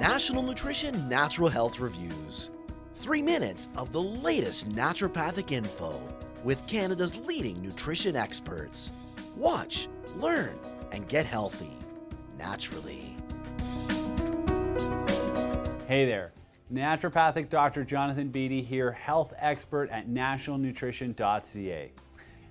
National Nutrition Natural Health Reviews. 3 minutes of the latest naturopathic info with Canada's leading nutrition experts. Watch, learn, and get healthy naturally. Hey there, Naturopathic Doctor Jonathan Beatty here, health expert at Nationalnutrition.ca.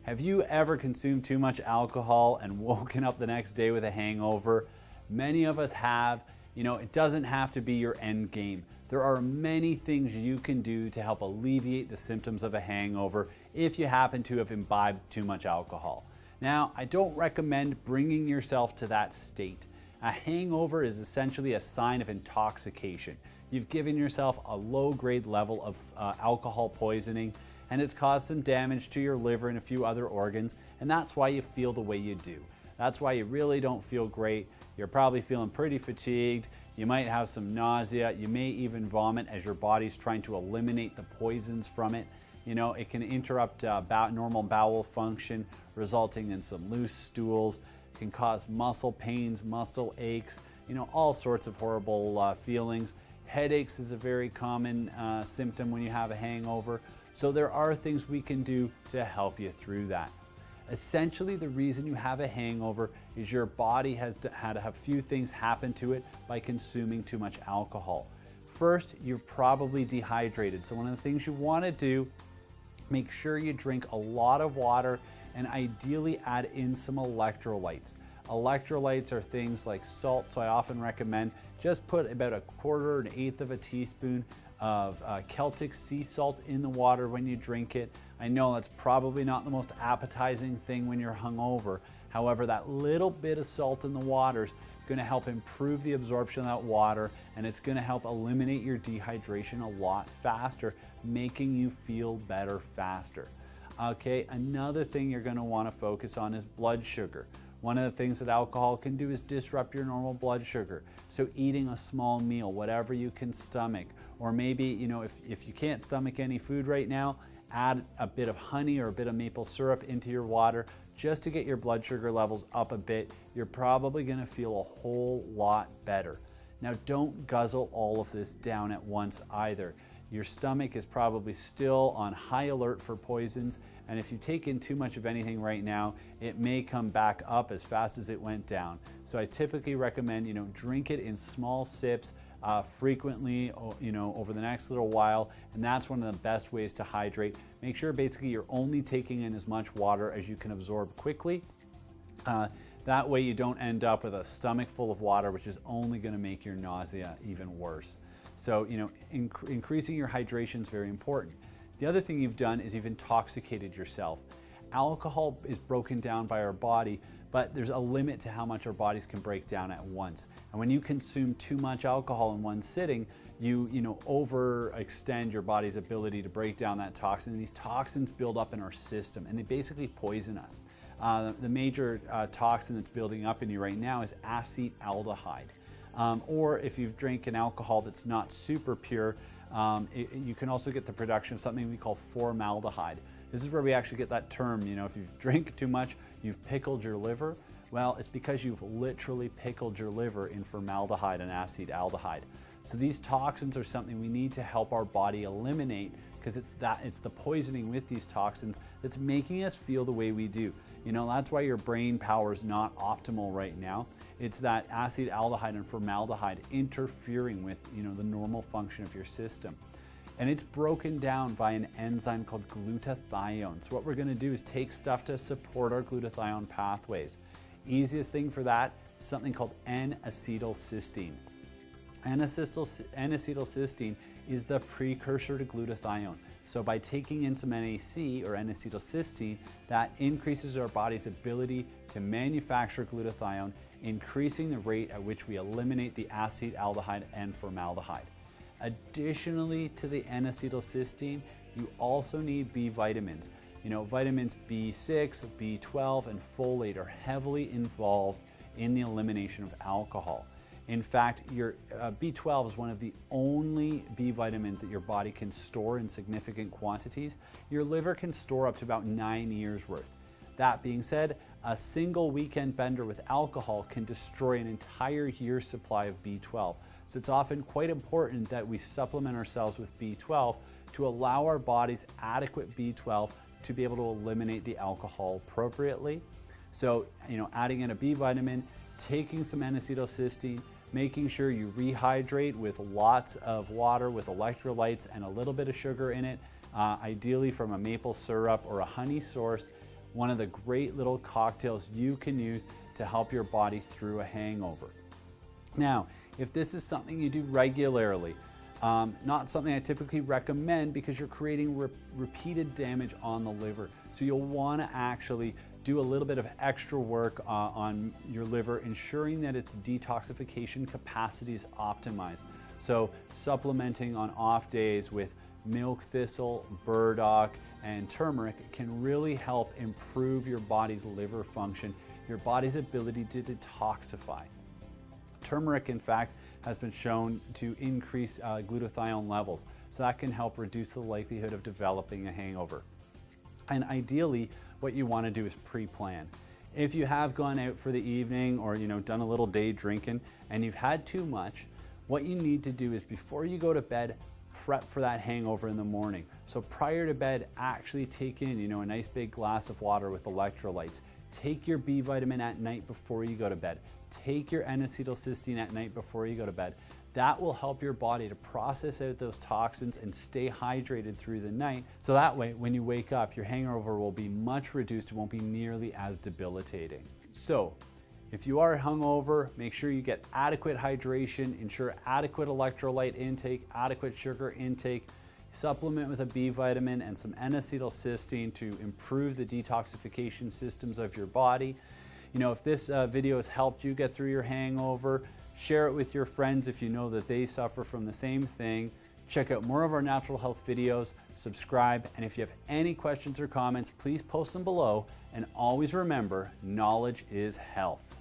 Have you ever consumed too much alcohol and woken up the next day with a hangover? Many of us have. You know, it doesn't have to be your end game. There are many things you can do to help alleviate the symptoms of a hangover if you happen to have imbibed too much alcohol. Now, I don't recommend bringing yourself to that state. A hangover is essentially a sign of intoxication. You've given yourself a low-grade level of alcohol poisoning, and it's caused some damage to your liver and a few other organs, and that's why you feel the way you do. That's why you really don't feel great. You're probably feeling pretty fatigued. You might have some nausea. You may even vomit as your body's trying to eliminate the poisons from it. You know, it can interrupt normal bowel function, resulting in some loose stools. It can cause muscle pains, muscle aches, you know, all sorts of horrible feelings. Headaches is a very common symptom when you have a hangover. So there are things we can do to help you through that. Essentially, the reason you have a hangover is your body has had a few things happen to it by consuming too much alcohol. First, you're probably dehydrated. So one of the things you want to do, make sure you drink a lot of water and ideally add in some electrolytes. Electrolytes are things like salt, so I often recommend just put about a quarter, an eighth of a teaspoon of Celtic sea salt in the water when you drink it. I know that's probably not the most appetizing thing when you're hungover. However, that little bit of salt in the water is going to help improve the absorption of that water, and it's going to help eliminate your dehydration a lot faster, making you feel better faster. Okay, another thing you're going to want to focus on is blood sugar. One of the things that alcohol can do is disrupt your normal blood sugar. So eating a small meal, whatever you can stomach, or maybe, you know, if you can't stomach any food right now, add a bit of honey or a bit of maple syrup into your water just to get your blood sugar levels up a bit. You're probably going to feel a whole lot better. Now, don't guzzle all of this down at once either. Your stomach is probably still on high alert for poisons, and if you take in too much of anything right now, it may come back up as fast as it went down. So I typically recommend, you know, drink it in small sips frequently, you know, over the next little while, and that's one of the best ways to hydrate. Make sure basically you're only taking in as much water as you can absorb quickly. That way you don't end up with a stomach full of water, which is only going to make your nausea even worse. So, you know, increasing your hydration is very important. The other thing you've done is you've intoxicated yourself. Alcohol is broken down by our body, but there's a limit to how much our bodies can break down at once. And when you consume too much alcohol in one sitting, you overextend your body's ability to break down that toxin. And these toxins build up in our system, and they basically poison us. The major toxin that's building up in you right now is acetaldehyde. Or if you've drank an alcohol that's not super pure, you can also get the production of something we call formaldehyde. This is where we actually get that term, you know, if you've drank too much, you've pickled your liver. Well, it's because you've literally pickled your liver in formaldehyde and acetaldehyde. So these toxins are something we need to help our body eliminate, because it's the poisoning with these toxins that's making us feel the way we do. You know, that's why your brain power is not optimal right now. It's that acetaldehyde and formaldehyde interfering with, you know, the normal function of your system. And it's broken down by an enzyme called glutathione. So what we're going to do is take stuff to support our glutathione pathways. Easiest thing for that is something called N-Acetylcysteine. N-Acetylcysteine is the precursor to glutathione. So by taking in some NAC or N-Acetylcysteine, that increases our body's ability to manufacture glutathione, increasing the rate at which we eliminate the acetaldehyde and formaldehyde. Additionally to the N-Acetylcysteine, you also need B vitamins. You know, vitamins B6, B12, and folate are heavily involved in the elimination of alcohol. In fact, your B12 is one of the only B vitamins that your body can store in significant quantities. Your liver can store up to about 9 years worth. That being said, a single weekend bender with alcohol can destroy an entire year's supply of B12. So it's often quite important that we supplement ourselves with B12 to allow our body's adequate B12 to be able to eliminate the alcohol appropriately. So, adding in a B vitamin, taking some N-Acetylcysteine, making sure you rehydrate with lots of water with electrolytes and a little bit of sugar in it, ideally from a maple syrup or a honey source. One of the great little cocktails you can use to help your body through a hangover. Now, if this is something you do regularly, not something I typically recommend because you're creating repeated damage on the liver. So you'll want to actually do a little bit of extra work on your liver, ensuring that its detoxification capacity is optimized. So supplementing on off days with milk thistle, burdock, and turmeric can really help improve your body's liver function, your body's ability to detoxify. Turmeric, in fact, has been shown to increase glutathione levels, so that can help reduce the likelihood of developing a hangover. And ideally, what you want to do is pre-plan. If you have gone out for the evening or done a little day drinking and you've had too much, what you need to do is before you go to bed, prep for that hangover in the morning. So prior to bed, actually take in a nice big glass of water with electrolytes. Take your B vitamin at night before you go to bed. Take your N-Acetylcysteine at night before you go to bed. That will help your body to process out those toxins and stay hydrated through the night. So that way, when you wake up, your hangover will be much reduced. It won't be nearly as debilitating. So if you are hungover, make sure you get adequate hydration, ensure adequate electrolyte intake, adequate sugar intake, supplement with a B vitamin and some N-Acetylcysteine to improve the detoxification systems of your body. If this video has helped you get through your hangover, share it with your friends if you know that they suffer from the same thing. Check out more of our natural health videos, subscribe, and if you have any questions or comments, please post them below. And always remember, knowledge is health.